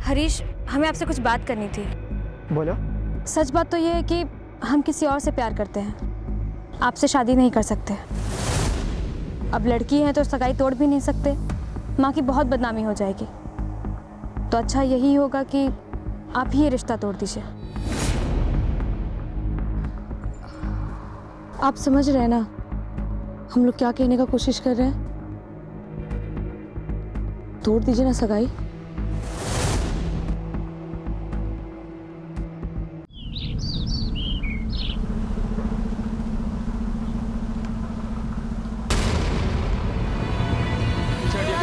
हरीश, हमें आपसे कुछ बात करनी थी। बोलो। सच बात तो ये है कि हम किसी और से प्यार करते हैं, आपसे शादी नहीं कर सकते। अब लड़की है तो सगाई तोड़ भी नहीं सकते, माँ की बहुत बदनामी हो जाएगी। तो अच्छा यही होगा कि आप ही ये रिश्ता तोड़ दीजिए। आप समझ रहे हैं ना हम लोग क्या कहने का कोशिश कर रहे हैं? तोड़ दीजिए ना सगाई।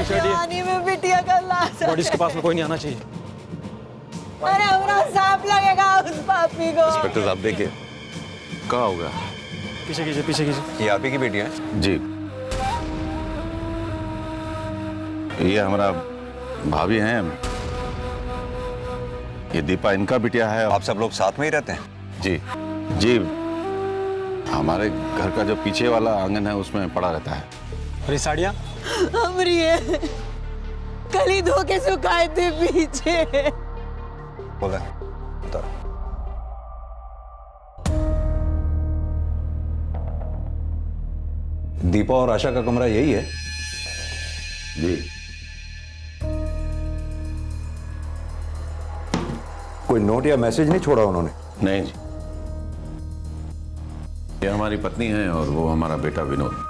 जवानी में बिटिया का लाश। बॉडीज के पास में कोई नहीं आना चाहिए। अरे हमारा सांप लगेगा उस पापी को। इंस्पेक्टर साहब देखिए, क्या होगा? पीछे कीजिए, पीछे कीजिए। ये आप ही की बेटी है? जी। ये हमारा भाभी हैं, ये दीपा इनका बिटिया है। आप सब लोग साथ में ही रहते हैं? जी जी, हमारे घर का जो पीछे वाला आंगन है उसमें पड़ा रहता है। अरे साड़ियाँ हमारी है, कल ही धो के सुखाए थे पीछे। बोला उतर। दीपा और आशा का कमरा यही है? जी। कोई नोट या मैसेज नहीं छोड़ा उन्होंने? नहीं जी, ये हमारी पत्नी है और वो हमारा बेटा विनोद।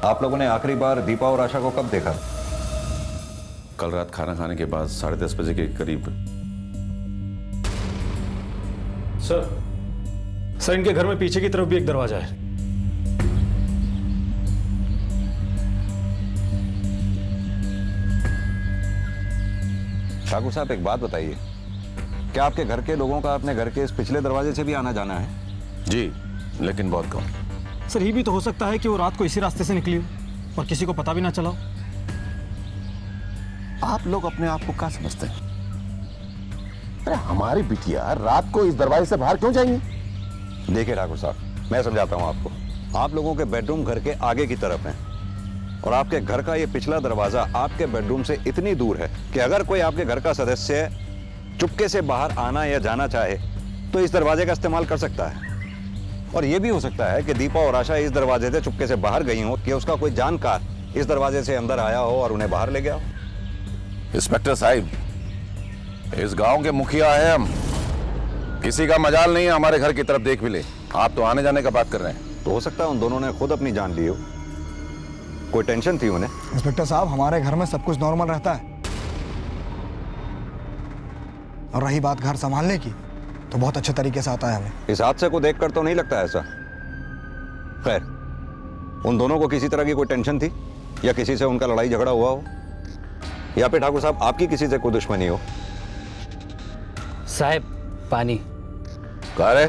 आप लोगों ने आखिरी बार दीपा और आशा को कब देखा? कल रात खाना खाने के बाद 10:30 बजे के करीब। सर इनके घर में पीछे की तरफ भी एक दरवाजा है। ठाकुर साहब एक बात बताइए, क्या आपके घर के लोगों का अपने घर के इस पिछले दरवाजे से भी आना जाना है? जी, लेकिन बहुत कम। सर ये भी तो हो सकता है कि वो रात को इसी रास्ते से निकली हो और किसी को पता भी ना चला हो। आप लोग अपने आप को क्या समझते हैं? अरे हमारी बिटिया रात को इस दरवाजे से बाहर क्यों जाएंगी? देखिए ठाकुर साहब, मैं समझाता हूं आपको। आप लोगों के बेडरूम घर के आगे की तरफ है और आपके घर का ये पिछला दरवाजा आपके बेडरूम से इतनी दूर है कि अगर कोई आपके घर का सदस्य चुपके से बाहर आना या जाना चाहे तो इस दरवाजे का इस्तेमाल कर सकता है। और यह भी हो सकता है कि दीपा और आशा इस दरवाजे से चुपके से बाहर गई हो कि उसका कोई जानकार इस दरवाजे से अंदर आया हो और उन्हें बाहर ले गया हो। इंस्पेक्टर साहब, इस गांव के मुखिया हैं हम, किसी का मजाल नहीं है हमारे घर की तरफ देख भी ले। आप तो आने जाने का बात कर रहे हैं। तो हो सकता है उन दोनों ने खुद अपनी जान ली हो, कोई टेंशन थी उन्हें। इंस्पेक्टर साहब, हमारे घर में सब कुछ नॉर्मल रहता है। और रही बात घर संभालने की, तो बहुत अच्छे तरीके से आता है हमें। इस हादसे को देखकर तो नहीं लगता ऐसा। खैर, उन दोनों को किसी तरह की कोई टेंशन थी या किसी से उनका लड़ाई झगड़ा हुआ हो, या फिर ठाकुर साहब आपकी किसी से कोई दुश्मनी हो? साहब पानी। कह रहे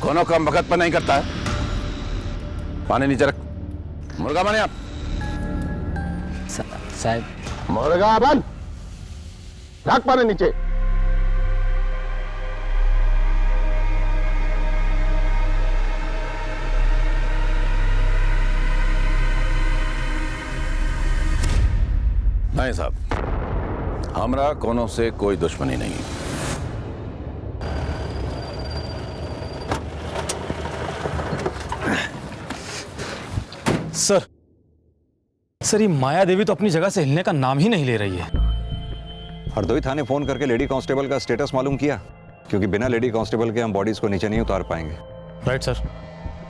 कोनो काम वक्त पर नहीं करता है। पानी नीचे रख। मुर्गा बने आप। साहब मुर्गा बन, रख पानी नीचे। नहीं साहब, हमरा कोनो से कोई दुश्मनी नहीं। सर ये माया देवी तो अपनी जगह से हिलने का नाम ही नहीं ले रही है। हरदोई थाने फोन करके लेडी कांस्टेबल का स्टेटस मालूम किया, क्योंकि बिना लेडी कांस्टेबल के हम बॉडीज को नीचे नहीं उतार पाएंगे। Right sir.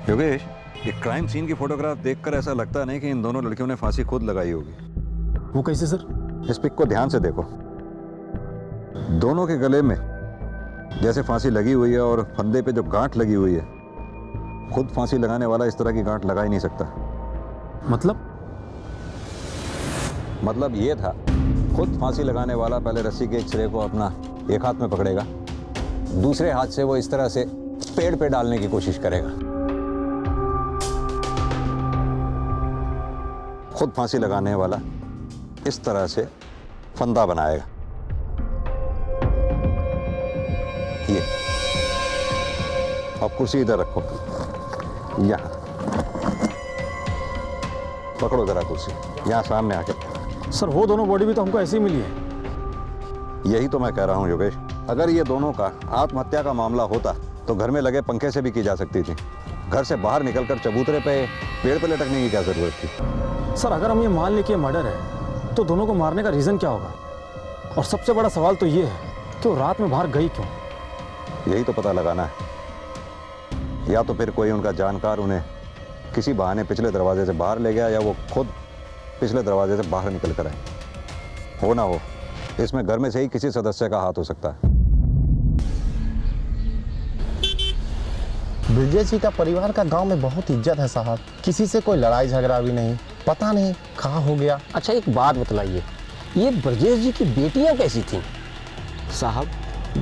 योगेश, ये क्राइम सीन की फोटोग्राफ देखकर ऐसा लगता नहीं कि इन दोनों लड़कियों ने फांसी खुद लगाई होगी। वो कैसे सर? इस पिक को ध्यान से देखो। दोनों के गले में जैसे फांसी लगी हुई है और फंदे पे जो गांठ लगी हुई है, खुद फांसी लगाने वाला इस तरह की गांठ लगा ही नहीं सकता। मतलब ये था, खुद फांसी लगाने वाला पहले रस्सी के एक सिरे को अपना एक हाथ में पकड़ेगा, दूसरे हाथ से वो इस तरह से पेड़ पे डालने की कोशिश करेगा। खुद फांसी लगाने वाला इस तरह से फंदा बनाएगा। ये अब कुर्सी इधर रखो, यहां पकड़ो जरा कुर्सी, यहां सामने आके सर वो दोनों बॉडी भी तो हमको ऐसी ही मिली है। यही तो मैं कह रहा हूँ योगेश, अगर ये दोनों का आत्महत्या का मामला होता तो घर में लगे पंखे से भी की जा सकती थी। घर से बाहर निकलकर चबूतरे पे पेड़ पे लटकने की क्या जरूरत थी? सर अगर हम ये मान लें कि ये मर्डर है तो दोनों को मारने का रीजन क्या होगा? और सबसे बड़ा सवाल तो ये है कि वो रात में बाहर गई क्यों? यही तो पता लगाना है। या तो फिर कोई उनका जानकार उन्हें किसी बहाने पिछले दरवाजे से बाहर ले गया, या वो खुद पिछले दरवाजे से बाहर निकल कर आए। हो ना हो, इसमें घर में से ही किसी सदस्य का हाथ हो सकता है। ब्रिजेश जी का परिवार का गांव में बहुत इज्जत है साहब, किसी से कोई लड़ाई झगड़ा भी नहीं, पता नहीं कहाँ हो गया। अच्छा एक बात बतलाइए, ये ब्रजेश जी की बेटियां कैसी थीं? साहब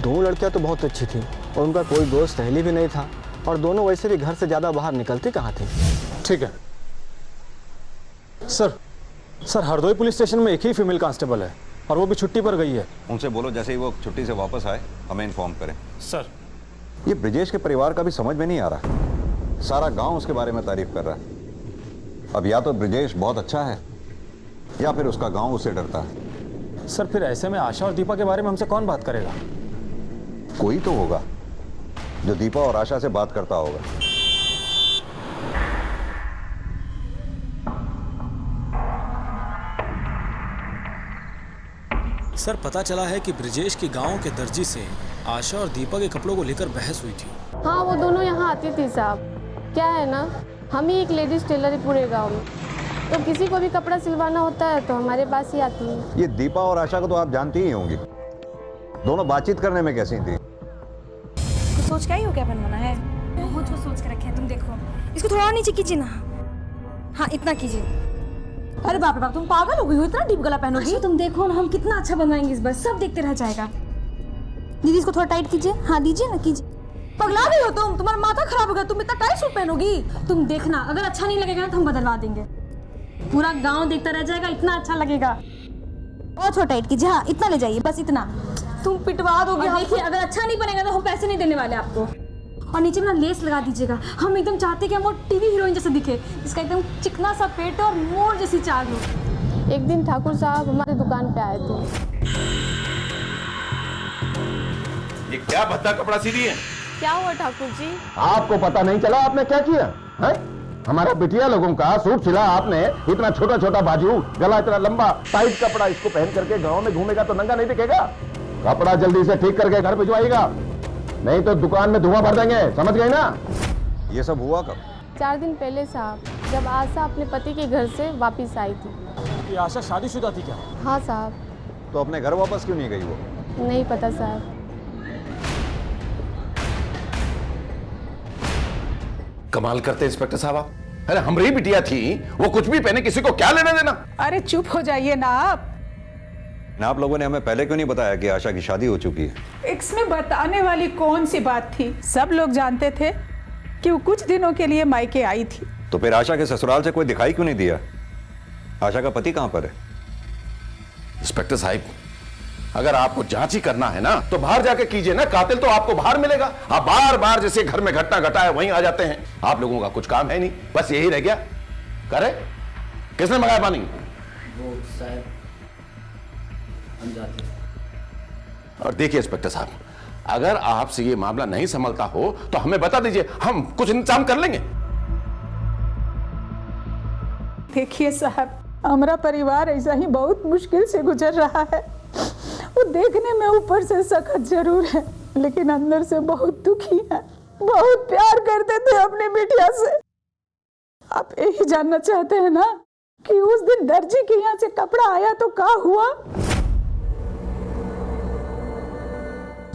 2 लड़कियां तो बहुत अच्छी थी और उनका कोई दोस्त सहेली भी नहीं था, और दोनों वैसे भी घर से ज़्यादा बाहर निकलती कहाँ थी। ठीक है सर हरदोई पुलिस स्टेशन में एक ही फीमेल कांस्टेबल है और वो भी छुट्टी पर गई है। उनसे बोलो जैसे ही वो छुट्टी से वापस आए हमें इन्फॉर्म करें। सर ये ब्रिजेश के परिवार का भी समझ में नहीं आ रहा, सारा गांव उसके बारे में तारीफ कर रहा है। अब या तो ब्रिजेश बहुत अच्छा है या फिर उसका गांव उससे डरता है। सर फिर ऐसे में आशा और दीपा के बारे में हमसे कौन बात करेगा? कोई तो होगा जो दीपा और आशा से बात करता होगा। सर पता चला है कि ब्रिजेश के गांव के दर्जी से आशा और दीपा के कपड़ों को लेकर बहस हुई थी। हाँ वो दोनों यहाँ आती थी साहब। क्या है ना, हम ही एक लेडीज टेलर है पूरे गांव में, तो किसी को भी कपड़ा सिलवाना होता है तो हमारे पास ही आती है। ये दीपा और आशा को तो आप जानती ही होंगी, दोनों बातचीत करने में कैसी थी? कुछ सोच क्या ही हो क्या बनवाना है? बहुत कुछ सोच के रखे हैं, तुम देखो। इसको थोड़ा और नीचे कीजिए ना। हाँ इतना कीजिए। अरे बाप रे बाप, तुम पागल हो गई हो, इतना डीप गला पहनोगी? अच्छा तुम देखो ना, हम कितना अच्छा बनवाएंगे इस बार, सब देखते रह जाएगा। दीदी इसको थोड़ा टाइट कीजिए। हाँ दीजिए ना, कीजिए। पगला गई हो तुम, तुम्हारा माथा खराब हो गया, तुम इतना टाइट सूट पहनोगी? तुम देखना, अगर अच्छा नहीं लगेगा ना तो हम बदलवा देंगे। पूरा गांव देखता रह जाएगा, इतना अच्छा लगेगा। और थोड़ा टाइट कीजिए। हाँ इतना ले जाइए, बस इतना। तुम पिटवा दोगे। देखिए अगर अच्छा नहीं बनेगा तो हम पैसे नहीं देने वाले आपको। और नीचे में ना लेस लगा दीजिएगा। हम एकदम चाहते हैं कि हम वो टीवी हीरोइन जैसे दिखे, जिसका एकदम चिकना सा पेट और मोर जैसी चाल हो। एक दिन ठाकुर साहब हमारे दुकान पे आए थे। ये क्या भद्दा कपड़ा सी है? क्या हुआ ठाकुर जी? आपको पता नहीं चला आपने क्या किया है? हमारा बिटिया लोगों का सूट सिला आपने, इतना छोटा छोटा बाजू, गला इतना लंबा, टाइट कपड़ा, इसको पहन करके गांव में घूमेगा तो नंगा नहीं दिखेगा। कपड़ा जल्दी से ठीक करके घर भिजवाइएगा, नहीं तो दुकान में धुआं भर देंगे, समझ गए ना? ये सब हुआ कब? 4 दिन पहले साहब, जब आशा अपने पति के घर से वापस आई थी। ये आशा शादीशुदा थी क्या? हाँ साहब। तो अपने घर वापस क्यों नहीं गई वो? नहीं पता साहब। कमाल करते इंस्पेक्टर साहब आप। अरे हमारी बिटिया थी, वो कुछ भी पहने, किसी को क्या लेना देना? अरे चुप हो जाइए ना आप लोगों ने हमें पहले क्यों नहीं बताया कि आशा की शादी हो चुकी है? इसमें बताने वाली कौन सी बात थी? सब लोग जानते थे कि वो कुछ दिनों के लिए मायके आई थी। तो फिर आशा के ससुराल से कोई दिखाई क्यों नहीं दिया? आशा का पति कहां पर है? इंस्पेक्टर साहब, अगर आपको जांच ही करना है ना तो बाहर जाके कीजिए ना, कातिल तो आपको बाहर मिलेगा। आप बार बार जैसे घर में घटना घटा है वहीं आ जाते हैं। आप लोगों का कुछ काम है नहीं, बस यही रह गया। करे किसने मंगाया पानी? वो साहब हम जाते हैं। और देखिए इंस्पेक्टर साहब, अगर आपसे ये मामला नहीं संभलता हो तो हमें बता दीजिए, हम कुछ इंतजाम कर लेंगे। देखिए साहब, हमारा परिवार ऐसा ही बहुत मुश्किल से गुजर रहा है। वो देखने में ऊपर से सख्त जरूर है, लेकिन अंदर से बहुत दुखी है। बहुत प्यार करते थे अपनी बिटिया से। आप यही जानना चाहते हैं ना कि उस दिन दर्जी के यहाँ से कपड़ा आया तो क्या हुआ?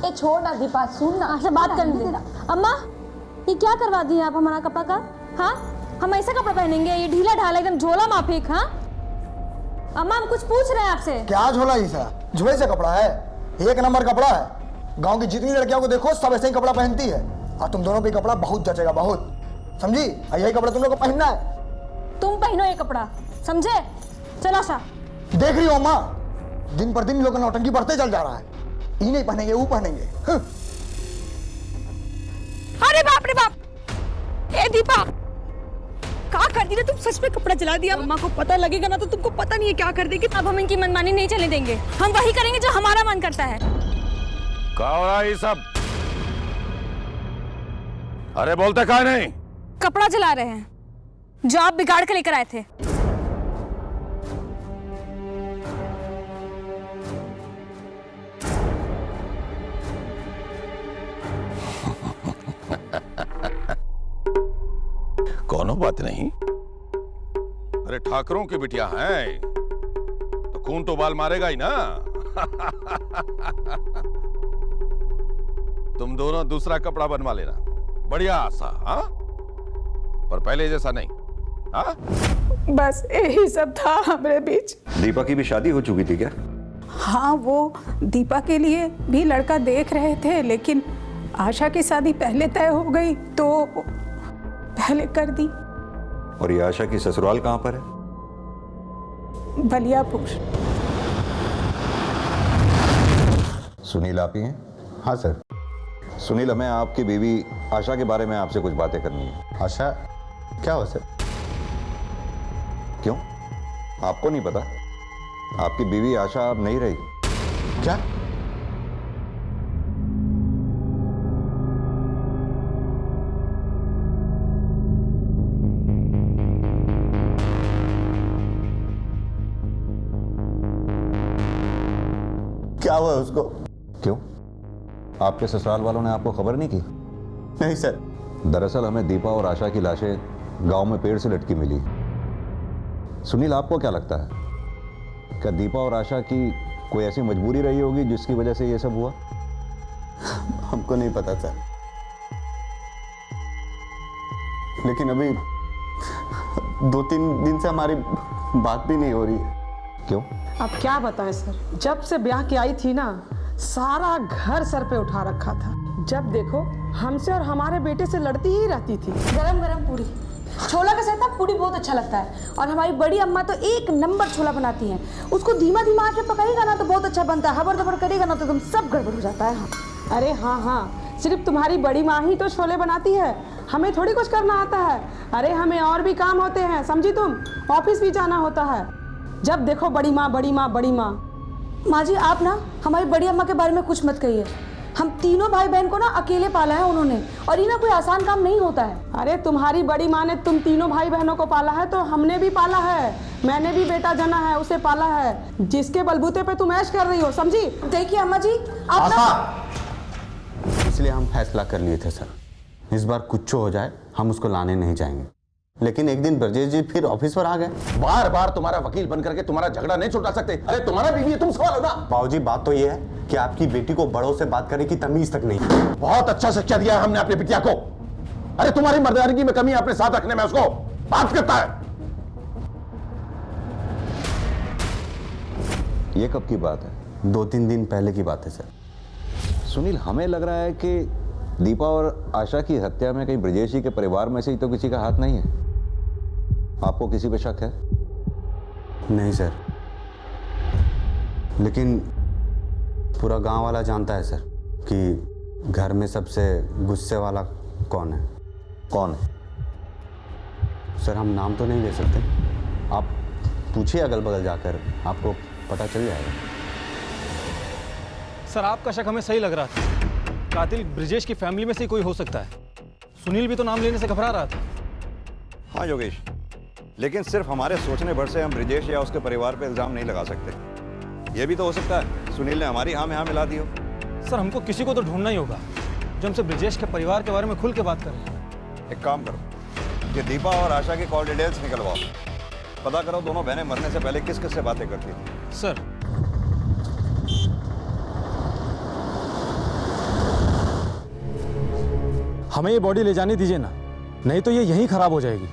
ए छोड़ ना दीपा, सुन ना, आशा बात करने दे। अम्मा ये क्या करवा दिए आप हमारा कपड़ा का? हाँ हम ऐसा कपड़ा पहनेंगे? ये ढीला ढाला एकदम झोला माफिक। हाँ अम्मा हम कुछ पूछ रहे हैं आपसे। क्या झोला ही सा? झोले से कपड़ा है, 1 नंबर कपड़ा है। गांव की जितनी लड़कियों को देखो सब ऐसे ही कपड़ा पहनती है, और तुम दोनों पे कपड़ा बहुत जचेगा, बहुत, समझी? यही कपड़ा तुम लोग को पहनना है। तुम पहनो ये कपड़ा, समझे? चलो आशा। देख रही हो अम्मा, दिन पर दिन लोगों का नौटंकी बढ़ते चल जा रहा है। ये नहीं पहनेंगे, वो पहनेंगे। अरे बाप रे बाप! ए दीपा, क्या कर दी ना, तुम सच में कपड़ा जला दिया। अम्मा को पता लगेगा ना तो तुमको पता नहीं है क्या कर देगी। अब हम इनकी मनमानी नहीं चलने देंगे, हम वही करेंगे जो हमारा मन करता है। क्या हो रहा है ये सब? अरे बोलते क्या नहीं? कपड़ा जला रहे हैं जो आप बिगाड़ के लेकर आए थे। कोनो बात नहीं, अरे ठाकरों की बिटिया है तो खून तो बाल मारेगा ही ना। तुम दोनों दूसरा कपड़ा बनवा लेना, बढ़िया आशा। हाँ, पर पहले जैसा नहीं। हाँ, बस यही सब था हमारे बीच। दीपा की भी शादी हो चुकी थी क्या? हाँ, वो दीपा के लिए भी लड़का देख रहे थे, लेकिन आशा की शादी पहले तय हो गई तो पहले कर दी। और ये आशा की ससुराल कहां पर है? बलियापुर। सुनील आप ही हैं? हाँ सर। सुनील, हमें आपकी बीवी आशा के बारे में आपसे कुछ बातें करनी है। आशा क्या हो सर? क्यों, आपको नहीं पता? आपकी बीवी आशा अब नहीं रही। क्या? क्या हुआ उसको? क्यों, आपके ससुराल वालों ने आपको खबर नहीं की? नहीं सर। दरअसल हमें दीपा और आशा की लाशें गांव में पेड़ से लटकी मिली। सुनील, आपको क्या लगता है, क्या दीपा और आशा की कोई ऐसी मजबूरी रही होगी जिसकी वजह से ये सब हुआ? हमको नहीं पता सर, लेकिन अभी 2-3 दिन से हमारी बात भी नहीं हो रही है। क्यों? अब क्या बताएं सर, जब से ब्याह की आई थी ना, सारा घर सर पे उठा रखा था। जब देखो हमसे और हमारे बेटे से लड़ती ही रहती थी। गरम गरम पूरी, छोला के साथ ना पूरी बहुत अच्छा लगता है। और हमारी बड़ी अम्मा तो एक नंबर छोला बनाती हैं। उसको धीमा धीमा आंच पे पकाएगा ना तो बहुत अच्छा बनता है, हबर दबर करेगा ना तो तुम सब गड़बड़ हो जाता है। हाँ। अरे हाँ हाँ, सिर्फ तुम्हारी बड़ी माँ ही तो छोले बनाती है, हमें थोड़ी कुछ करना आता है। अरे हमें और भी काम होते हैं, समझी तुम? ऑफिस भी जाना होता है। जब देखो बड़ी माँ बड़ी माँ बड़ी माँ। माँ जी, आप ना हमारी बड़ी अम्मा के बारे में कुछ मत कहिए। हम तीनों भाई बहन को ना अकेले पाला है उन्होंने, और ये ना कोई आसान काम नहीं होता है। अरे तुम्हारी बड़ी माँ ने तुम तीनों भाई बहनों को पाला है तो हमने भी पाला है। मैंने भी बेटा जना है, उसे पाला है, जिसके बलबूते पे तुम ऐश कर रही हो, समझी? देखिए अम्मा जी, आप ना... इसलिए हम फैसला कर लिए थे सर, इस बार कुछ हो जाए हम उसको लाने नहीं जाएंगे। लेकिन एक दिन ब्रजेश जी फिर ऑफिस पर आ गए। बार बार तुम्हारा वकील बन करके तुम्हारा झगड़ा नहीं छुटा सकते। अरे तुम्हारा बीवी है, तुम सवाल हो ना। बाबूजी, बात तो ये है कि आपकी बेटी को बड़ों से बात करने की तमीज तक नहीं। बहुत अच्छा शिक्षा दिया है हमने अपनी बिटिया को। अरे तुम्हारी मर्दानगी में कमी अपने साथ रखने में उसको बात करता है। ये कब की बात है? 2-3 दिन पहले की बात है सर। सुनील, हमें लग रहा है कि दीपा और आशा की हत्या में कहीं ब्रजेश जी के परिवार में से ही तो किसी का हाथ नहीं है। आपको किसी पे शक है? नहीं सर, लेकिन पूरा गांव वाला जानता है सर कि घर में सबसे गुस्से वाला कौन है। कौन है? सर हम नाम तो नहीं ले सकते, आप पूछिए अगल बगल जाकर, आपको पता चल जाएगा। सर, आपका शक हमें सही लग रहा था। कातिल ब्रजेश की फैमिली में से कोई हो सकता है। सुनील भी तो नाम लेने से घबरा रहा था। हाँ योगेश, लेकिन सिर्फ हमारे सोचने भर से हम ब्रजेश या उसके परिवार पे इल्जाम नहीं लगा सकते। यह भी तो हो सकता है सुनील ने हमारी हाँ में हाँ मिला दी हो। सर, हमको किसी को तो ढूंढना ही होगा जो हमसे ब्रजेश के परिवार के बारे में खुल के बात करे। एक काम करो, ये दीपा और आशा की कॉल डिटेल्स निकलवाओ, पता करो दोनों बहनें मरने से पहले किस किस से बातें करती थी। सर, हमें ये बॉडी ले जाने दीजिए ना, नहीं तो ये यहीं खराब हो जाएगी।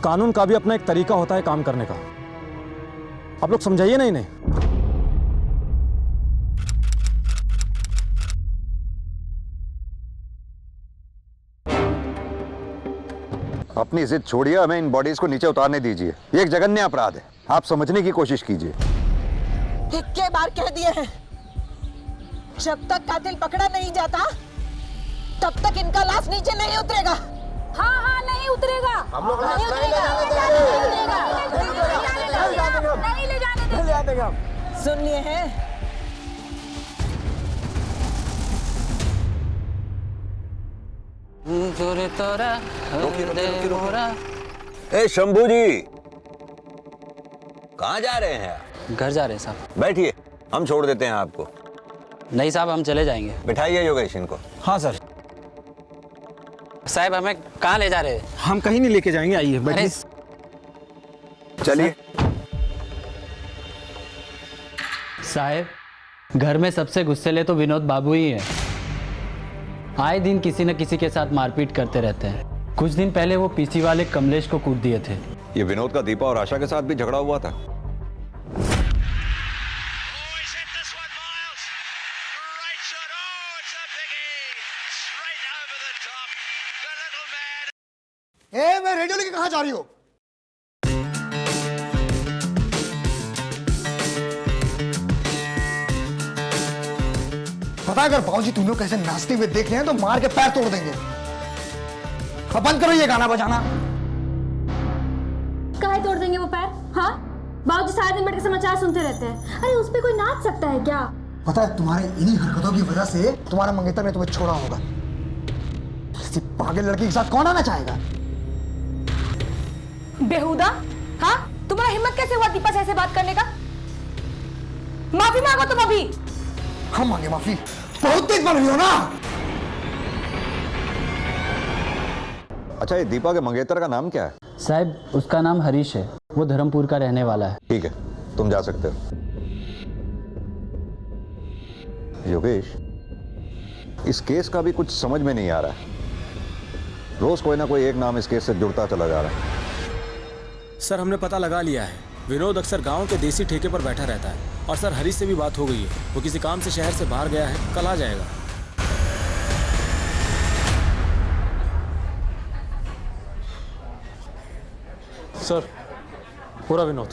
कानून का भी अपना एक तरीका होता है काम करने का, आप लोग समझाइए ना इन्हें। अपनी जिद छोड़िए, हमें इन बॉडीज को नीचे उतारने दीजिए। ये एक जघन्य अपराध है, आप समझने की कोशिश कीजिए। इक्के बार कह दिए हैं, जब तक कातिल पकड़ा नहीं जाता तब तक इनका लाश नीचे नहीं उतरेगा। हाँ हाँ नहीं उतरेगा, हम लोग नहीं उतरेगा, नहीं ले जाने देंगे। सुनिए है ए शंभू जी, कहाँ जा रहे हैं आप? घर जा रहे हैं साहब। बैठिए, हम छोड़ देते हैं आपको। नहीं साहब, हम चले जाएंगे। बिठाइए योगेश इनको। हाँ सर। साहब हमें कहाँ ले जा रहे हैं? हम कहीं नहीं लेके जाएंगे, आइए बैठिए। चलिए। साहब घर में सबसे गुस्सेले तो विनोद बाबू ही हैं। आए दिन किसी न किसी के साथ मारपीट करते रहते हैं। कुछ दिन पहले वो पीसी वाले कमलेश को कूट दिए थे। ये विनोद का दीपा और आशा के साथ भी झगड़ा हुआ था। मैं रेडियो लेके कहाँ जा रही हो? पता है अगर बाबूजी तुम लोग कैसे नाचते हुए देख रहे हैं तो मार के पैर तोड़ देंगे। अब बंद करो ये गाना बजाना। काहे तोड़ देंगे वो पैर? हाँ, बाबूजी सारा दिन बैठ के समाचार सुनते रहते हैं। अरे उस पे कोई नाच सकता है क्या? पता है तुम्हारे इन्हीं हरकतों की वजह से तुम्हारा मंगेतर ने तुम्हें छोड़ा होगा। किसी पागल लड़की के साथ कौन आना चाहेगा? बेहुदा, हाँ तुम्हारा हिम्मत कैसे हुआ दीपा से ऐसे बात करने का? माफी मांगो तुम अभी। हम मांगे माफी? बहुत तेज बन रही हो ना। अच्छा, ये दीपा के मंगेतर का नाम क्या है? साहब उसका नाम हरीश है, वो धर्मपुर का रहने वाला है। ठीक है, तुम जा सकते हो। योगेश, इस केस का भी कुछ समझ में नहीं आ रहा है। रोज कोई ना कोई एक नाम इस केस से जुड़ता चला जा रहा है। सर हमने पता लगा लिया है, विनोद अक्सर गांव के देसी ठेके पर बैठा रहता है। और सर हरीश से भी बात हो गई है, वो किसी काम से शहर से बाहर गया है, कल आ जाएगा। सर पूरा विनोद।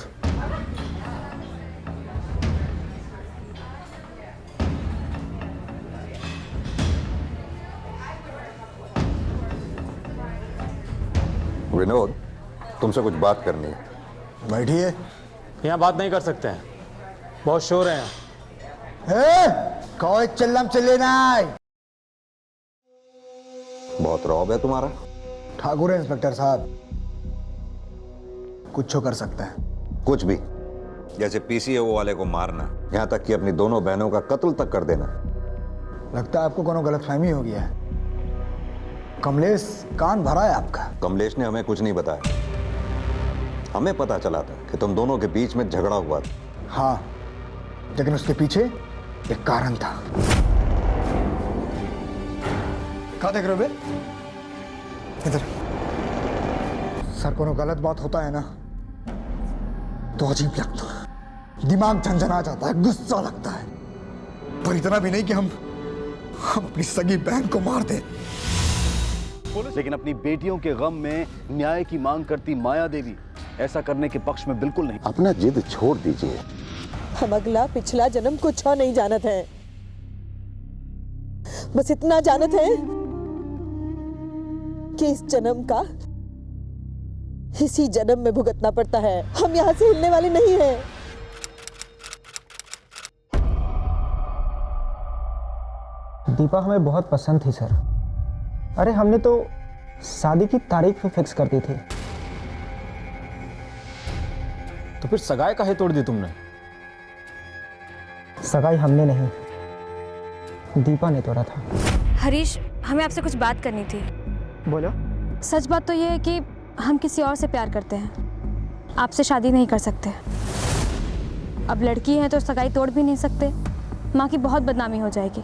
विनोद, तुमसे कुछ बात करनी है। बैठिए। यहाँ बात नहीं कर सकते हैं, बहुत शोर है यहाँ। कोई चिल्लम चिल्ले नहीं। बहुत रौब है तुम्हारा। ठाकुर है इंस्पेक्टर साहब, कुछ कर सकता है। कुछ भी, जैसे पीसीओ वाले को मारना, यहाँ तक कि अपनी दोनों बहनों का कत्ल तक कर देना। लगता है आपको कोनो गलतफहमी हो गया है। कमलेश कान भरा है आपका। कमलेश ने हमें कुछ नहीं बताया। हमें पता चला था कि तुम दोनों के बीच में झगड़ा हुआ था। हाँ, लेकिन उसके पीछे एक कारण था। क्या देख रहे हो बे? इधर। सर कोनो गलत बात होता है ना तो अजीब लगता है, दिमाग झंझना जाता है, गुस्सा लगता है। पर इतना भी नहीं कि हम अपनी सगी बहन को मार दें। लेकिन अपनी बेटियों के गम में न्याय की मांग करती माया देवी ऐसा करने के पक्ष में बिल्कुल नहीं। अपना जिद छोड़ दीजिए। हम अगला पिछला जन्म कुछ नहीं जानत है, बस इतना जानत है कि इस जन्म का इसी जन्म में भुगतना पड़ता है। हम यहाँ से हिलने वाले नहीं हैं। दीपा हमें बहुत पसंद थी सर। अरे हमने तो शादी की तारीख भी फिक्स कर दी थी। तो फिर सगाई काहे तोड़ दी तुमने? सगाई हमने नहीं, दीपा ने तोड़ा था। हरीश, हमें आपसे कुछ बात करनी थी। बोलो। सच बात तो ये है कि हम किसी और से प्यार करते हैं, आपसे शादी नहीं कर सकते। अब लड़की है तो सगाई तोड़ भी नहीं सकते, माँ की बहुत बदनामी हो जाएगी।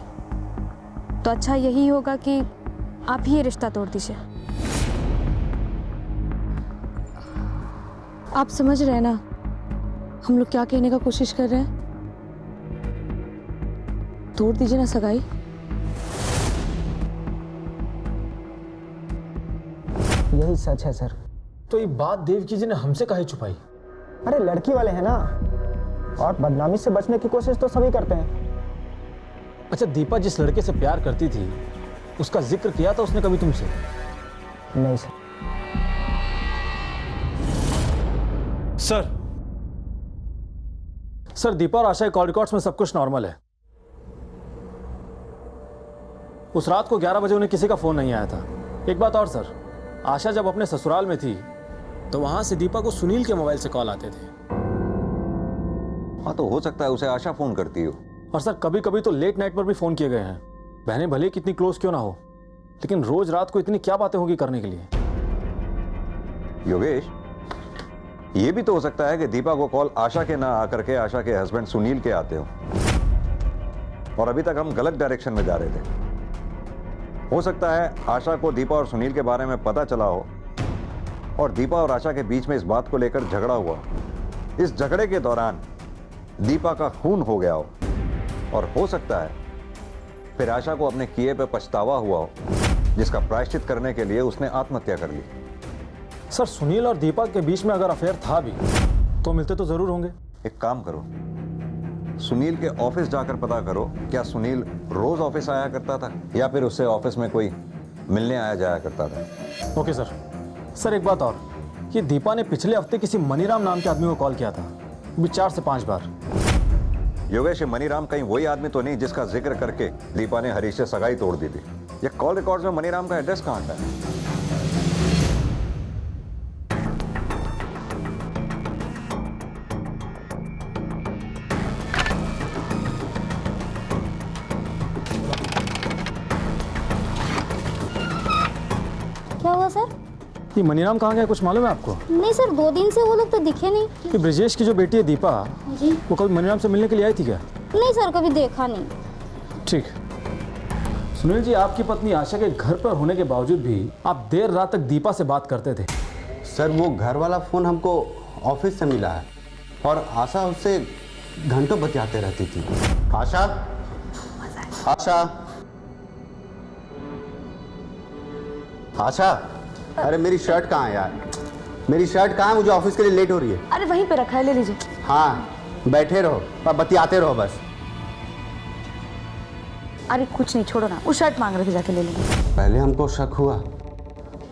तो अच्छा यही होगा कि आप ही ये रिश्ता तोड़ दीजिए। आप समझ रहे हैं ना हम लोग क्या कहने का कोशिश कर रहे हैं? तोड़ दीजिए ना सगाई। यही सच है सर। तो ये बात देवकी जी ने हमसे काहे छुपाई? अरे लड़की वाले हैं ना, और बदनामी से बचने की कोशिश तो सभी करते हैं। अच्छा, दीपा जिस लड़के से प्यार करती थी उसका जिक्र किया था उसने कभी तुमसे? नहीं सर। सर दीपा और आशा के कॉल रिकॉर्ड्स में सब कुछ नॉर्मल है। उस रात को 11 बजे उन्हें किसी का फोन नहीं आया था। एक बात और सर, आशा जब अपने ससुराल में थी तो वहां से दीपा को सुनील के मोबाइल से कॉल आते थे। हाँ, तो हो सकता है उसे आशा फोन करती हो। और सर कभी कभी तो लेट नाइट पर भी फोन किए गए हैं। बहनें भले कितनी क्लोज क्यों ना हो, लेकिन रोज रात को इतनी क्या बातें होगी करने के लिए। योगेश, ये भी तो हो सकता है कि दीपा को कॉल आशा के ना आकर के आशा के हस्बैंड सुनील के आते हो, और अभी तक हम गलत डायरेक्शन में जा रहे थे। हो सकता है आशा को दीपा और सुनील के बारे में पता चला हो और दीपा और आशा के बीच में इस बात को लेकर झगड़ा हुआ। इस झगड़े के दौरान दीपा का खून हो गया हो, और हो सकता है फिर आशा को अपने किए पे पछतावा हुआ हो, जिसका प्रायश्चित करने के लिए उसने आत्महत्या कर ली। सर सुनील और दीपा के बीच में अगर अफेयर था भी तो मिलते तो जरूर होंगे। एक काम करो, सुनील के ऑफिस जाकर पता करो, क्या सुनील रोज ऑफिस आया करता था या फिर उससे ऑफिस में कोई मिलने आया जाया करता था। Okay sir. सर एक बात और, ये दीपा ने पिछले हफ्ते किसी मनीराम नाम के आदमी को कॉल किया था, भी 4 से 5 बार। योगेश, मनीराम कहीं वही आदमी तो नहीं जिसका जिक्र करके दीपा ने हरीश से सगाई तोड़ दी थी? ये कॉल रिकॉर्ड्स में मनीराम का एड्रेस कहाँ है? क्या हुआ सर? ये मनीराम कहाँ गया, कुछ मालूम है आपको? नहीं सर, 2 दिन से वो लोग तो दिखे नहीं। कि ब्रिजेश की जो बेटी है दीपा, जी, वो कभी मनीराम से मिलने के लिए आई थी क्या? नहीं सर, कभी देखा नहीं। ठीक। सुनील जी, आपकी पत्नी आशा के घर पर होने के बावजूद भी आप देर रात तक दीपा से बात करते थे। सर वो घर वाला फ़ोन हमको ऑफिस से मिला है और आशा उससे घंटों बतियाते रहती थी। आशा, आशा, आशा, अरे मेरी शर्ट कहाँ है यार? मेरी शर्ट कहाँ है? मुझे ऑफिस के लिए लेट हो रही है। अरे वहीं पे रखा है, ले लीजिए। हाँ, बैठे रहो और बतियाते रहो बस। अरे कुछ नहीं, छोड़ो ना, वो शर्ट मांग रहे थे, जाके ले लेंगे। पहले हमको शक हुआ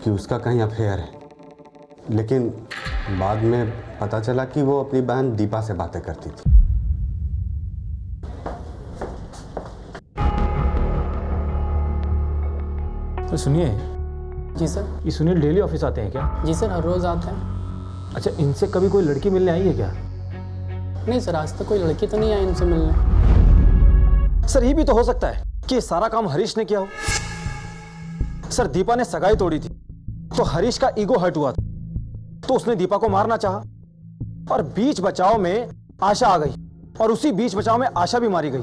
कि उसका कहीं अफेयर है, लेकिन बाद में पता चला कि वो अपनी बहन दीपा से बातें करती थी। तो सुनिए। जी सर। ये सुनील डेली ऑफिस आते हैं क्या? जी सर, हर रोज़ आते हैं। अच्छा, इनसे कभी कोई लड़की मिलने आई है क्या? नहीं सर, आज तक कोई लड़की तो नहीं आई इनसे मिलने। सर ये भी तो हो सकता है कि ये सारा काम हरीश ने किया हो। सर दीपा ने सगाई तोड़ी थी तो हरीश का ईगो हर्ट हुआ था, तो उसने दीपा को मारना चाहा, और बीच बचाव में आशा आ गई, और उसी बीच बचाव में आशा भी मारी गई।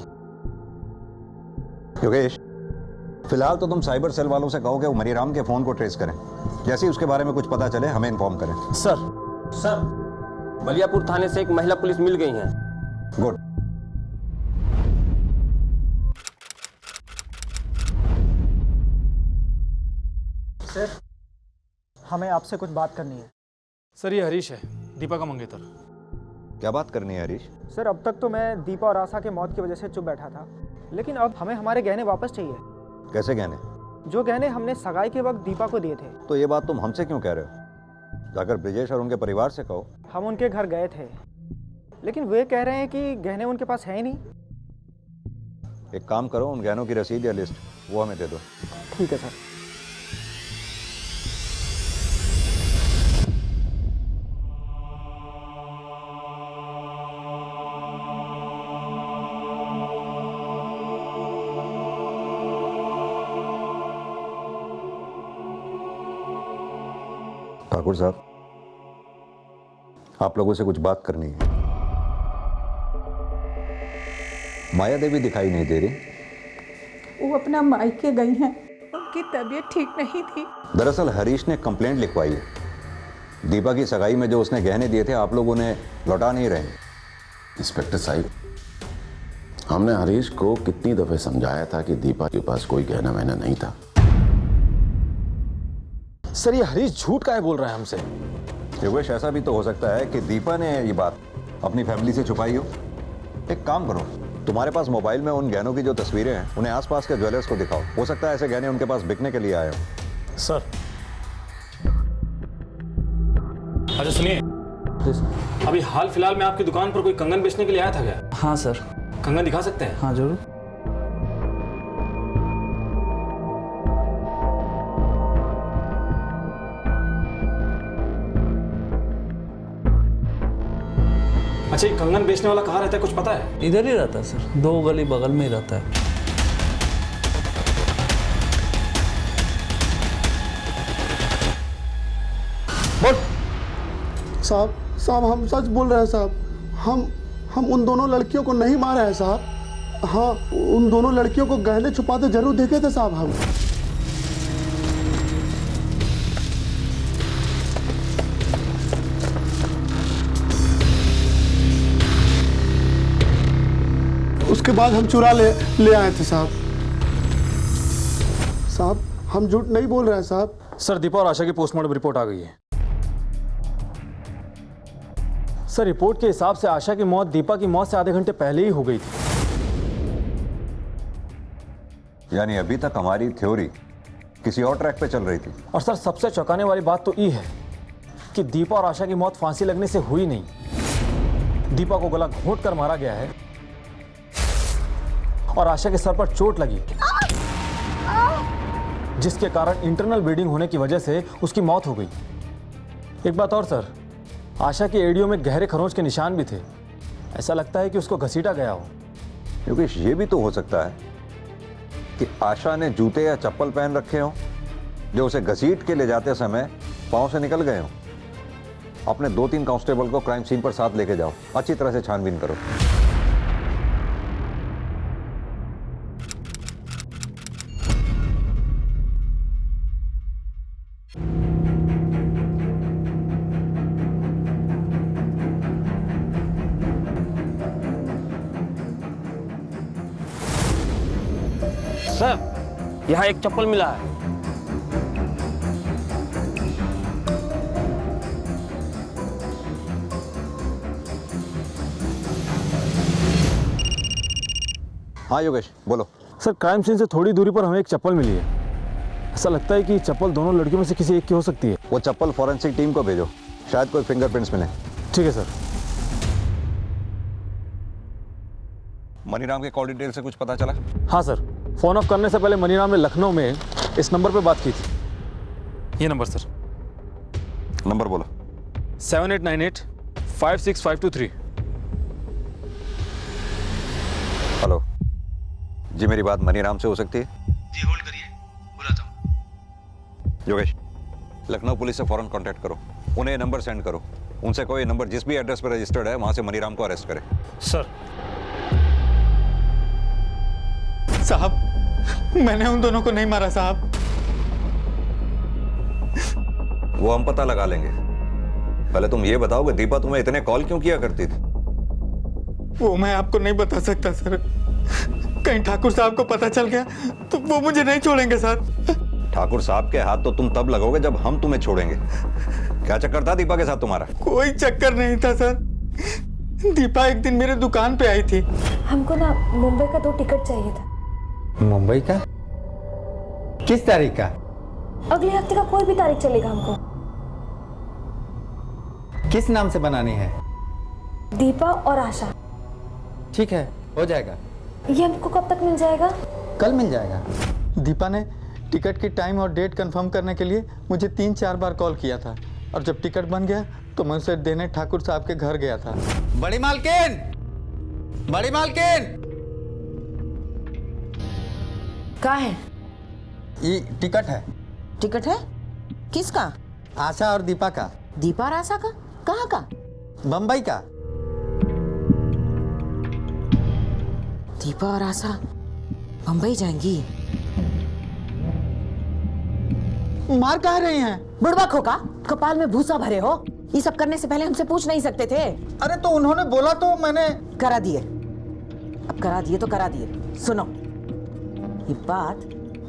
योगेश, फिलहाल तो तुम साइबर सेल वालों से कहो कि वो मनीराम के फोन को ट्रेस करें। जैसे ही उसके बारे में कुछ पता चले हमें इन्फॉर्म करें। सर बलियापुर थाने से एक महिला पुलिस मिल गई है। गुड। सर हमें आपसे कुछ बात करनी है। सर ये हरीश है, दीपा का मंगेतर। क्या बात करनी है हरीश? सर अब तक तो मैं दीपा और आशा के मौत की वजह से चुप बैठा था, लेकिन अब हमें हमारे गहने वापस चाहिए। कैसे गहने? जो गहने हमने सगाई के वक्त दीपा को दिए थे। तो ये बात तुम हमसे क्यों कह रहे हो? जाकर ब्रिजेश और उनके परिवार से कहो। हम उनके घर गए थे, लेकिन वे कह रहे हैं कि गहने उनके पास है ही नहीं। एक काम करो, उन गहनों की रसीद या लिस्ट वो हमें दे दो। ठीक है सर। ठाकुर साहब, आप लोगों से कुछ बात करनी है। माया देवी दिखाई नहीं दे रही। वो अपना मायके गई हैं, उनकी तबीयत ठीक नहीं थी। दरअसल हरीश ने कंप्लेंट लिखवाई है। दीपा की सगाई में जो उसने गहने दिए थे आप लोग उन्हें लौटा नहीं रहे। इंस्पेक्टर साहब, हमने हरीश को कितनी दफे समझाया था कि दीपा के पास कोई गहना वहना नहीं था। सर ये हरीश झूठ काहे बोल रहा है हमसे? योगेश, ऐसा भी तो हो सकता है कि दीपा ने ये बात अपनी फैमिली से छुपाई हो। एक काम करो, तुम्हारे पास मोबाइल में उन गहनों की जो तस्वीरें हैं उन्हें आसपास के ज्वेलर्स को दिखाओ। हो सकता है ऐसे गहने उनके पास बिकने के लिए आए हो। सर अच्छा सुनिए, अभी हाल फिलहाल में आपकी दुकान पर कोई कंगन बेचने के लिए आया था क्या? हाँ सर। कंगन दिखा सकते हैं? हाँ जरूर। अच्छा, ये कंगन बेचने वाला कहाँ रहता है, कुछ पता है? इधर ही रहता है सर, 2 गली बगल में ही रहता है। साहब हम सच बोल रहे हैं साहब। हम उन दोनों लड़कियों को नहीं मारे हैं साहब। हाँ, उन दोनों लड़कियों को गहने छुपाते जरूर देखे थे साहब हम। उसके बाद हम चुरा ले आए थे साहब। साहब हम झूठ नहीं बोल रहे हैं साहब। सर, दीपा और आशा की पोस्टमार्टम रिपोर्ट आ गई है। सर, रिपोर्ट के हिसाब से आशा की मौत दीपा की मौत से आधे घंटे पहले ही हो गई थी। यानी अभी तक हमारी थ्योरी किसी और ट्रैक पे चल रही थी। और सर, सबसे चौंकाने वाली बात तो ये है कि दीपा और आशा की मौत फांसी लगने से हुई नहीं। दीपा को गला घोंट कर मारा गया है और आशा के सर पर चोट लगी, जिसके कारण इंटरनल ब्लीडिंग होने की वजह से उसकी मौत हो गई। एक बात और सर, आशा की एड़ियों में गहरे खरोंच के निशान भी थे। ऐसा लगता है कि उसको घसीटा गया हो। योगेश, ये भी तो हो सकता है कि आशा ने जूते या चप्पल पहन रखे हो जो उसे घसीट के ले जाते समय पांव से निकल गए हो। अपने 2-3 कांस्टेबल को क्राइम सीन पर साथ लेके जाओ, अच्छी तरह से छानबीन करो। सर, यहाँ एक चप्पल मिला है। हाँ योगेश, बोलो। सर, क्राइम सीन से थोड़ी दूरी पर हमें एक चप्पल मिली है। ऐसा लगता है कि चप्पल दोनों लड़कियों में से किसी एक की हो सकती है। वो चप्पल फॉरेंसिक टीम को भेजो, शायद कोई फिंगरप्रिंट्स मिले। ठीक है सर। मनीराम के कॉल डिटेल से कुछ पता चला? हाँ सर, फोन ऑफ करने से पहले मनीराम ने लखनऊ में इस नंबर पे बात की थी। ये नंबर सर। नंबर बोलो। 7898-56523। हेलो जी, मेरी बात मनीराम से हो सकती है? जी होल्ड करिए, बुलाता हूँ। योगेश, लखनऊ पुलिस से फौरन कांटेक्ट करो, उन्हें नंबर सेंड करो। उनसे कोई नंबर जिस भी एड्रेस पर रजिस्टर्ड है वहां से मनीराम को अरेस्ट करे। सर। साहब, मैंने उन दोनों को नहीं मारा साहब। वो हम पता लगा लेंगे। पहले तुम ये बताओ कि दीपा तुम्हें इतने कॉल क्यों किया करती थी? वो मैं आपको नहीं बता सकता सर। कहीं ठाकुर साहब को पता चल गया तो वो मुझे नहीं छोड़ेंगे सर। ठाकुर साहब के हाथ तो तुम तब लगोगे जब हम तुम्हें छोड़ेंगे। क्या चक्कर था दीपा के साथ तुम्हारा? कोई चक्कर नहीं था सर। दीपा एक दिन मेरे दुकान पे आई थी। हमको ना मुंबई का 2 टिकट चाहिए था। मुंबई का? किस तारीख का? अगले हफ्ते का कोई भी तारीख चलेगा हमको। किस नाम से बनानी है? दीपा और आशा। ठीक है, हो जाएगा। ये हमको कब तक मिल जाएगा? कल मिल जाएगा। दीपा ने टिकट की टाइम और डेट कंफर्म करने के लिए मुझे 3-4 बार कॉल किया था और जब टिकट बन गया तो मैं उसे देने ठाकुर साहब के घर गया था। बड़ी मालकिन! बड़ी मालकिन! कहाँ है? ये टिकट है। टिकट है? किसका? आशा और दीपा का। दीपा और आशा का? कहाँ का? बम्बई का। दीपा और आशा बम्बई जाएंगी? मार कहाँ रही हैं? बुढ़वा खोका, कपाल में भूसा भरे हो। ये सब करने से पहले हमसे पूछ नहीं सकते थे? अरे तो उन्होंने बोला तो मैंने करा दिए। अब करा दिए तो करा दिए। सुनो, ये बात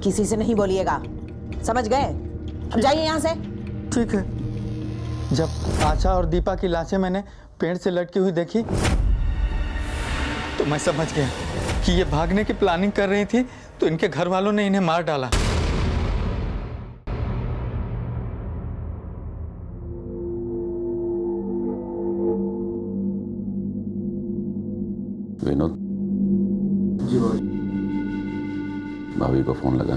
किसी से नहीं बोलिएगा, समझ गए? अब जाइए यहाँ से। ठीक है। जब आशा और दीपा की लाशें मैंने पेड़ से लटकी हुई देखी तो मैं समझ गया कि ये भागने की प्लानिंग कर रही थी, तो इनके घर वालों ने इन्हें मार डाला। भाभी को फोन लगा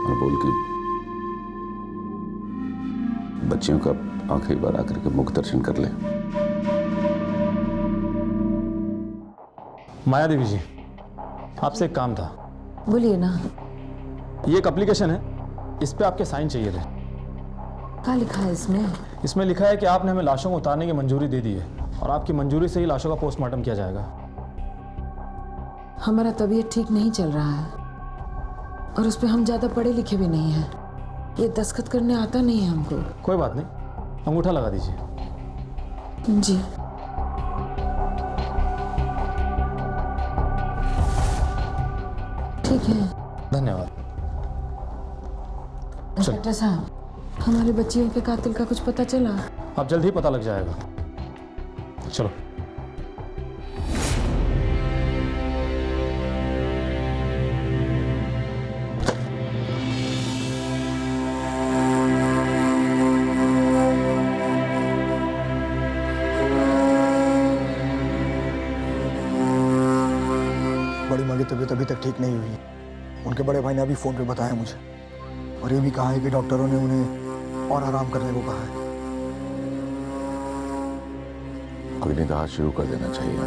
और बोल के बच्चियों का आखिरी बार आकर के मुख दर्शन कर ले। माया देवी जी, आपसे एक काम था। बोलिए ना। ये एक एप्लीकेशन है, इस पे आपके साइन चाहिए थे। क्या लिखा है इसमें? इसमें लिखा है कि आपने हमें लाशों को उतारने की मंजूरी दे दी है और आपकी मंजूरी से ही लाशों का पोस्टमार्टम किया जाएगा। हमारा तबीयत ठीक नहीं चल रहा है और उस पर हम ज़्यादा पढ़े लिखे भी नहीं हैं। ये दस्तखत करने आता नहीं है हमको। कोई बात नहीं, अंगूठा लगा दीजिए। जी। ठीक है, धन्यवाद। इंस्पेक्टर साहब, हमारे बच्चियों के कातिल का कुछ पता चला? अब जल्द ही पता लग जाएगा। चलो। बड़ी माँ की तबीयत अभी तक ठीक नहीं हुई। उनके बड़े भाई ने अभी फोन पे बताया मुझे और ये भी कहा है कि डॉक्टरों ने उन्हें और आराम करने को कहा है। कोई निदान शुरू कर देना चाहिए।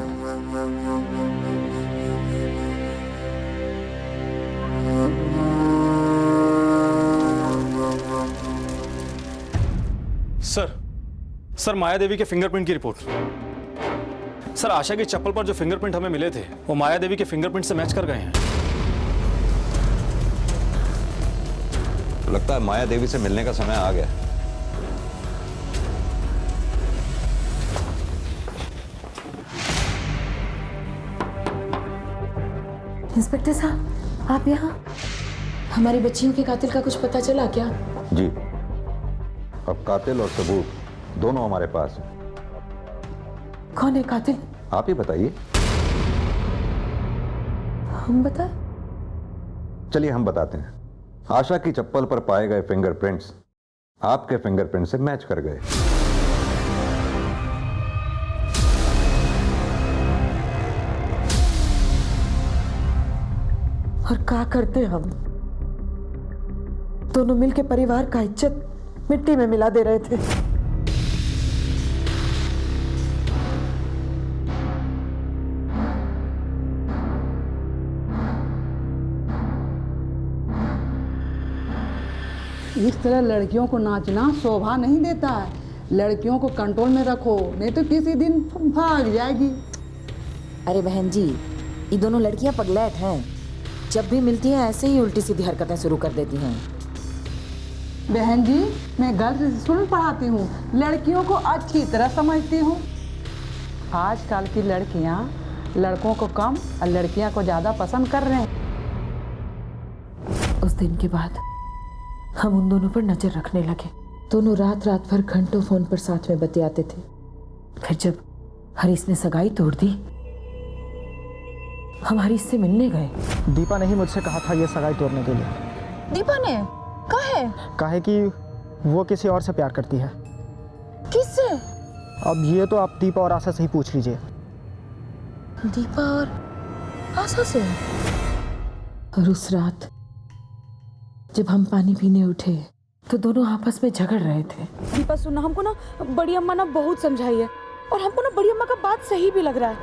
सर माया देवी के फिंगरप्रिंट की रिपोर्ट। सर, आशा की चप्पल पर जो फिंगरप्रिंट हमें मिले थे वो माया देवी के फिंगरप्रिंट से मैच कर गए हैं। तो लगता है माया देवी से मिलने का समय आ गया। इंस्पेक्टर साहब, आप यहाँ? हमारी बच्चियों के कातिल का कुछ पता चला क्या? जी, अब कातिल और सबूत दोनों हमारे पास हैं। कौन है कातिल? आप ही बताइए। हम बताएं? चलिए हम बताते हैं। आशा की चप्पल पर पाए गए फिंगरप्रिंट्स आपके फिंगरप्रिंट से मैच कर गए। और क्या करते हम? दोनों मिलके परिवार का इज्जत मिट्टी में मिला दे रहे थे। इस तरह लड़कियों को नाचना शोभा नहीं देता है। लड़कियों को कंट्रोल में रखो, नहीं तो किसी दिन भाग जाएगी। अरे बहन जी, ये दोनों लड़कियां पगलैट हैं। जब भी मिलती हैं ऐसे ही उल्टी सीधी हरकतें शुरू कर देती हैं। बहन जी, मैं गर्ल्स स्कूल पढ़ाती हूँ, लड़कियों को अच्छी तरह समझती हूँ। आजकल की लड़कियाँ लड़कों को कम और लड़कियाँ को ज़्यादा पसंद कर रहे हैं। उस दिन के बाद हम उन दोनों पर नजर रखने लगे। दोनों रात रात भर घंटों फोन पर साथ में बतियाते थे। फिर जब हरीश ने सगाई तोड़ दी, हम हरीश से मिलने गए। दीपा ने ही मुझसे कहा था ये सगाई तोड़ने के लिए। दीपा ने कहा कि वो किसी और से प्यार करती है। किससे? अब ये तो आप दीपा और आशा से ही पूछ लीजिए। दीपा और आशा से? और उस रात जब हम पानी पीने उठे तो दोनों आपस में झगड़ रहे थे। दीपा सुनना, हमको ना बड़ी अम्मा ना बहुत समझाई है और हमको ना बड़ी अम्मा का बात सही भी लग रहा है।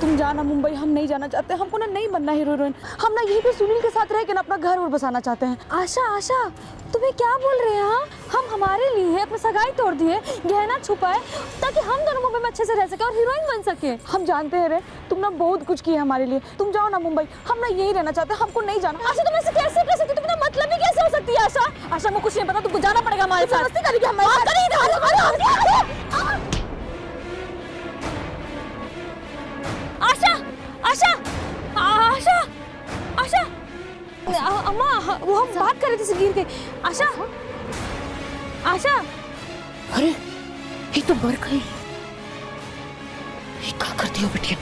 तुम जाना मुंबई, हम नहीं जाना चाहते। हमको ना नहीं बनना हीरो हीरोइन। हम ना यहीं पे सुनील के साथ रह के ना अपना घर और बसाना चाहते हैं। आशा, तुम्हें क्या बोल रहे हैं? हम हमारे लिए अपनी सगाई तोड़ दिए, गहना छुपाए ताकि हम दोनों मुंबई में अच्छे से रह सके और हीरोइन बन सके। हम जानते हैं रे, तुम ना बहुत कुछ किया हमारे लिए। तुम जाओ ना मुंबई, हम ना यहीं रहना चाहते हैं। हमको नहीं जाना। आशा, तुम ऐसे कैसे कर सकती? तुम मतलब ही कैसे हो सकती है? आशा मुझे कुछ नहीं पता, तुमको जाना पड़ेगा हमारे साथ। आशा, अम्मा, वो हम बात कर रहे थे, गिर गई। आशा, अरे ये तो मर गई। ये क्या करती हो बिटिया?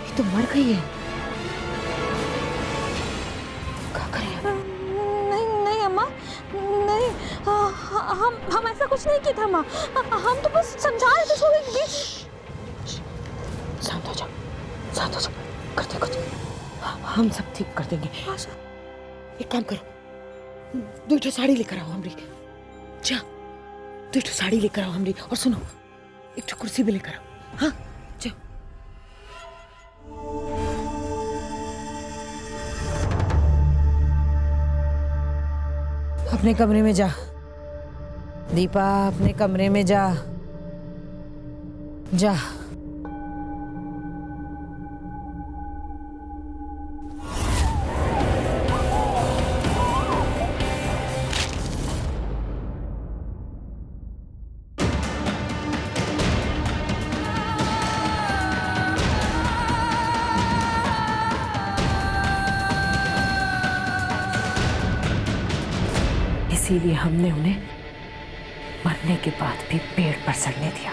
ये तो मर गई है। क्या करें? नहीं अम्मा, नहीं। हम ऐसा कुछ नहीं किया था अम्मा। हम तो बस समझा रहे थे उसको। शांत हो जाओ, करते कुछ। हम सब ठीक कर देंगे। एक काम करो, 2 ठो साड़ी लेकर आओ हमरी। जा 2 ठो साड़ी लेकर आओ हमरी, और सुनो 1 ठो कुर्सी भी लेकर आओ। हाँ जा। अपने कमरे में जा दीपा, अपने कमरे में जा जा। इसीलिए हमने उन्हें मरने के बाद भी पेड़ पर सड़ने दिया।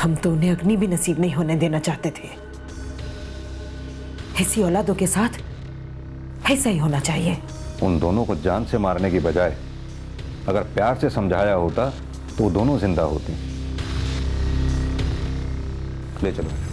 हम तो उन्हें अग्नि भी नसीब नहीं होने देना चाहते थे। ऐसी औलादों के साथ ऐसा ही होना चाहिए। उन दोनों को जान से मारने की बजाय अगर प्यार से समझाया होता तो वो दोनों जिंदा होती। ले चलो।